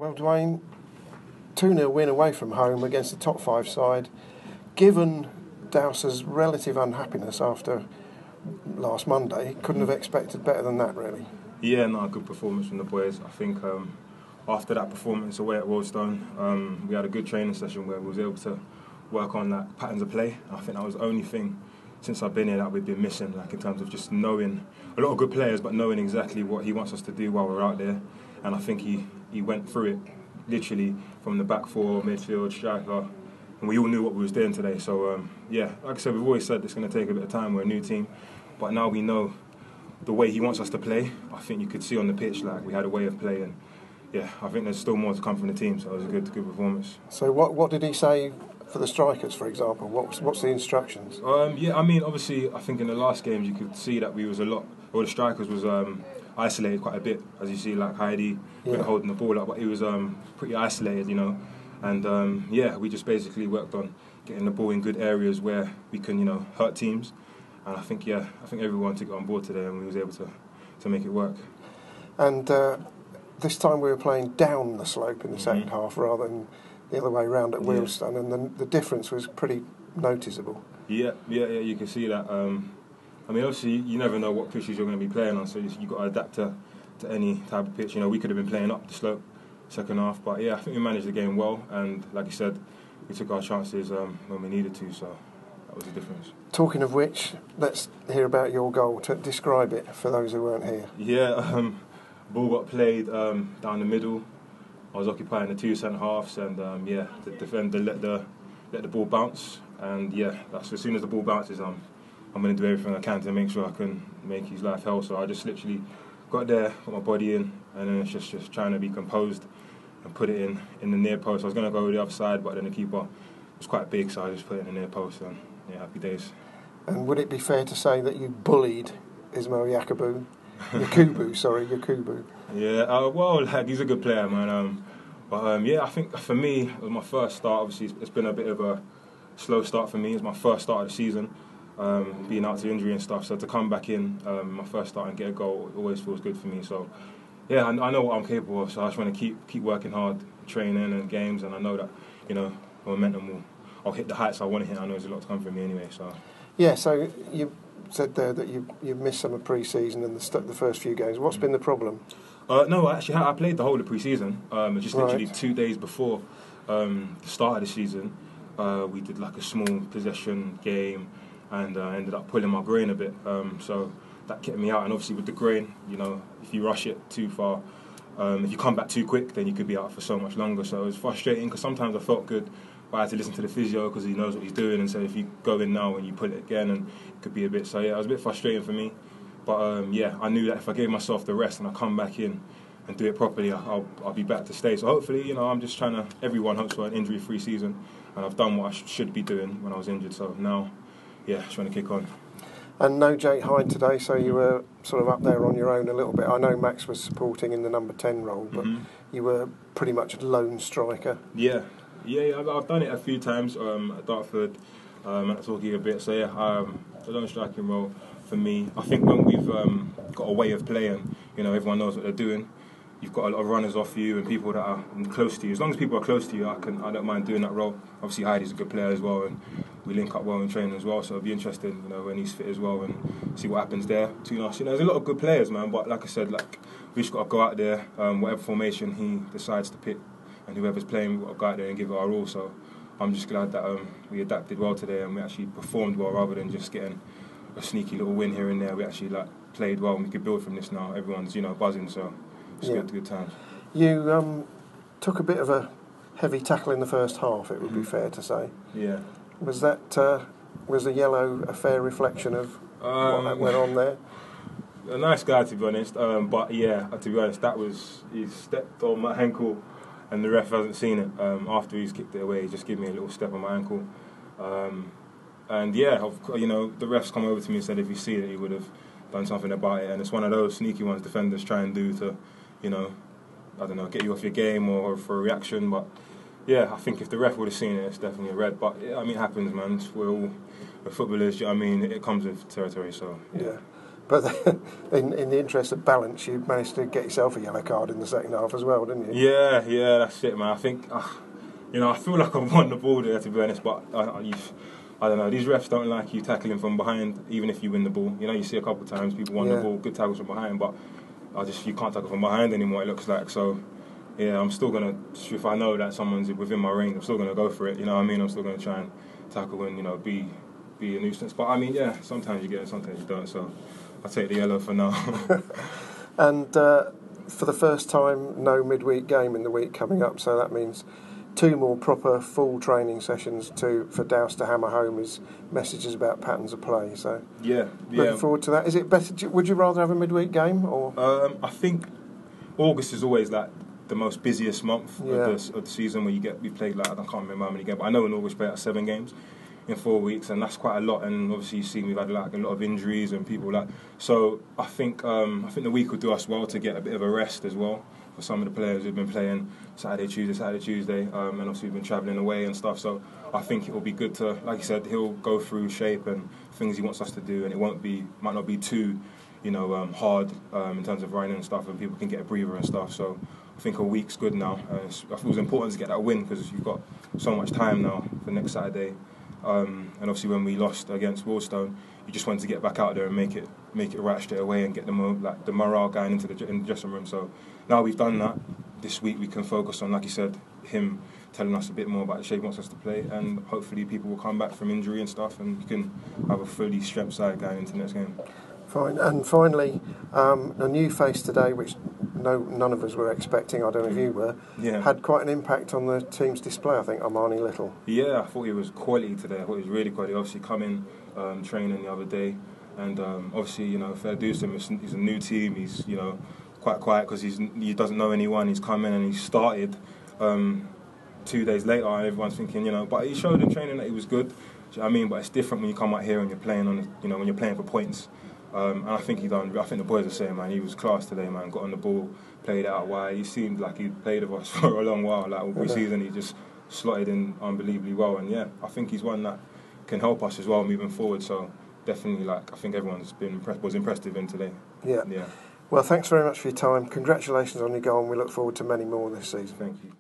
Well, Duane, 2-0 win away from home against the top 5 side. Given Dowser's relative unhappiness after last Monday, couldn't have expected better than that, really. Yeah, no, good performance from the boys. I think after that performance away at Roadstone, we had a good training session where we was able to work on that patterns of play. I think that was the only thing since I've been here that we've been missing, like in terms of just knowing a lot of good players, but knowing exactly what he wants us to do while we're out there. And I think he went through it literally from the back four, midfield, striker, and we all knew what we was doing today. So yeah, like I said, we've always said it's going to take a bit of time. We're a new team, but now we know the way he wants us to play. I think you could see on the pitch like we had a way of playing. Yeah, I think there's still more to come from the team. So it was a good performance. So what did he say for the strikers, for example? What's the instructions? Yeah, I mean, obviously, I think in the last games you could see that we was the strikers was isolated quite a bit, as you see, like Heidi holding the ball up, but he was pretty isolated, you know. And yeah, we just basically worked on getting the ball in good areas where we can, you know, hurt teams. And I think everyone took it on board today, and we was able to make it work. And this time we were playing down the slope in the second half rather than the other way around at Wealdstone, and the difference was pretty noticeable. Yeah, you can see that. I mean, obviously, you never know what pitches you're going to be playing on, so you've got to adapt to any type of pitch. You know, we could have been playing up the slope second half, but yeah, I think we managed the game well, and like you said, we took our chances when we needed to, so that was the difference. Talking of which, let's hear about your goal. Describe it for those who weren't here. Yeah, ball got played down the middle. I was occupying the 2 centre halves, and yeah, the defender let the ball bounce, and yeah, that's as soon as the ball bounces, I'm going to do everything I can to make sure I can make his life hell. So I just literally got there, put my body in, and then it's just trying to be composed and put it in the near post. I was going to go to the other side, but then the keeper was quite big, so I just put it in the near post, and yeah, happy days. And would it be fair to say that you bullied Hemel Yakubu? Yeah, well, like, he's a good player, man. But yeah, I think for me, it was my first start. Obviously, it's been a bit of a slow start for me. It's my first start of the season, being out to injury and stuff. So to come back in, my first start and get a goal always feels good for me. So yeah, I know what I'm capable of. So I just want to keep working hard, training and games, and I know that, you know, momentum I'll hit the heights I want to hit. I know there's a lot to come from me anyway. So yeah, so you said there that you missed some of pre-season and the first few games. What's been the problem? No, actually, I played the whole of pre-season. Just literally 2 days before the start of the season, we did like a small possession game, and ended up pulling my groin a bit. So that kept me out. And obviously with the groin, you know, if you rush it too far, if you come back too quick, then you could be out for so much longer. So it was frustrating because sometimes I felt good, but I had to listen to the physio because he knows what he's doing, and so if you go in now and you pull it again, and it could be a bit. So yeah, it was a bit frustrating for me. But yeah, I knew that if I gave myself the rest and I come back in and do it properly, I'll be back to stay. So hopefully, you know, I'm just trying to. Everyone hopes for an injury-free season, and I've done what I should be doing when I was injured. So now, yeah, trying to kick on. And no Jake Hyde today, so you were sort of up there on your own a little bit. I know Max was supporting in the number 10 role, but you were pretty much a lone striker. Yeah, I've done it a few times at Dartford, at Torquay a bit. So yeah, the lone striking role for me. I think when we've got a way of playing, you know, everyone knows what they're doing. You've got a lot of runners off you and people that are close to you. As long as people are close to you, I don't mind doing that role. Obviously, Heidi's a good player as well, and we link up well in training as well. So it'll be interesting, you know, when he's fit as well, and see what happens there between us. You know, there's a lot of good players, man. But like I said, like we just got to go out there, whatever formation he decides to pick, and whoever's playing, we've got to go out there and give it our all. So I'm just glad that we adapted well today and we actually performed well rather than just getting a sneaky little win here and there. We actually played well, and we could build from this now. Everyone's, you know, buzzing, so it's good times. You took a bit of a heavy tackle in the first half, it would be fair to say. Yeah. Was that was the yellow a fair reflection of what went on there? A nice guy, to be honest, but yeah, to be honest, he stepped on my ankle and the ref hasn't seen it. After he's kicked it away, he just gave me a little step on my ankle. And yeah, you know, the ref's come over to me and said if he see it, he would have done something about it. And it's one of those sneaky ones defenders try and do to, you know, I don't know, get you off your game or for a reaction. But yeah, I think if the ref would have seen it, it's definitely a red. But yeah, I mean, it happens, man. We're footballers. You know what I mean, it comes with territory. So yeah. But in the interest of balance, you managed to get yourself a yellow card in the second half as well, didn't you? Yeah, that's it, man. I think, I feel like I've won the ball there, to be honest, but I don't know. These refs don't like you tackling from behind, even if you win the ball. You see a couple of times people won the ball, good tackles from behind, but you can't tackle from behind anymore, it looks like. So, yeah, I'm still going to, if I know that someone's within my range, I'm still going to go for it, you know what I mean? I'm still going to try and tackle and, be a nuisance. But, sometimes you get it, sometimes you don't, so I'll take the yellow for now. And for the first time, no midweek game in the week coming up, so that means 2 more proper full training sessions for Douse to hammer home his messages about patterns of play. So looking forward to that. Is it better? Would you rather have a midweek game or? I think August is always like the most busiest month of the season, where we played I can't remember how many games, but I know in August we played 7 games in 4 weeks, and that's quite a lot. And obviously you see we've had a lot of injuries and people so I think the week will do us well to get a bit of a rest as well for some of the players who've been playing Saturday, Tuesday, and obviously we've been travelling away and stuff. So I think it will be good to, like you said, he'll go through shape and things he wants us to do, and it might not be too, hard in terms of running and stuff, and people can get a breather and stuff. So I think a week's good now. I thought it was important to get that win because you've got so much time now for next Saturday. And obviously when we lost against Wallstone, you just wanted to get back out there and make it right straight away and get the morale going into the dressing room. So now we've done that. This week we can focus on, like you said, him telling us a bit more about the shape he wants us to play, and hopefully people will come back from injury and stuff, and we can have a fully strength side going into the next game. Fine. And finally, a new face today, which none of us were expecting, I don't know if you were, had quite an impact on the team's display, I think, Armani Little. Yeah, I thought he was quality today. I thought he was really quality. Obviously come in training the other day, and obviously, fair dues to him, he's a new team, he's, quite quiet because he doesn't know anyone. He's come in and he started 2 days later, and everyone's thinking, but he showed in training that he was good. Do you know what I mean? But it's different when you come out here and you're playing when you're playing for points. And I think the boys are saying, man, he was class today, man. Got on the ball, played out wide. He seemed like he'd played with us for a long while. Like all pre-season, he just slotted in unbelievably well. And I think he's one that can help us as well moving forward. So definitely, I think everyone's was impressed with him today. Yeah. Well, thanks very much for your time. Congratulations on your goal, and we look forward to many more this season. Thank you.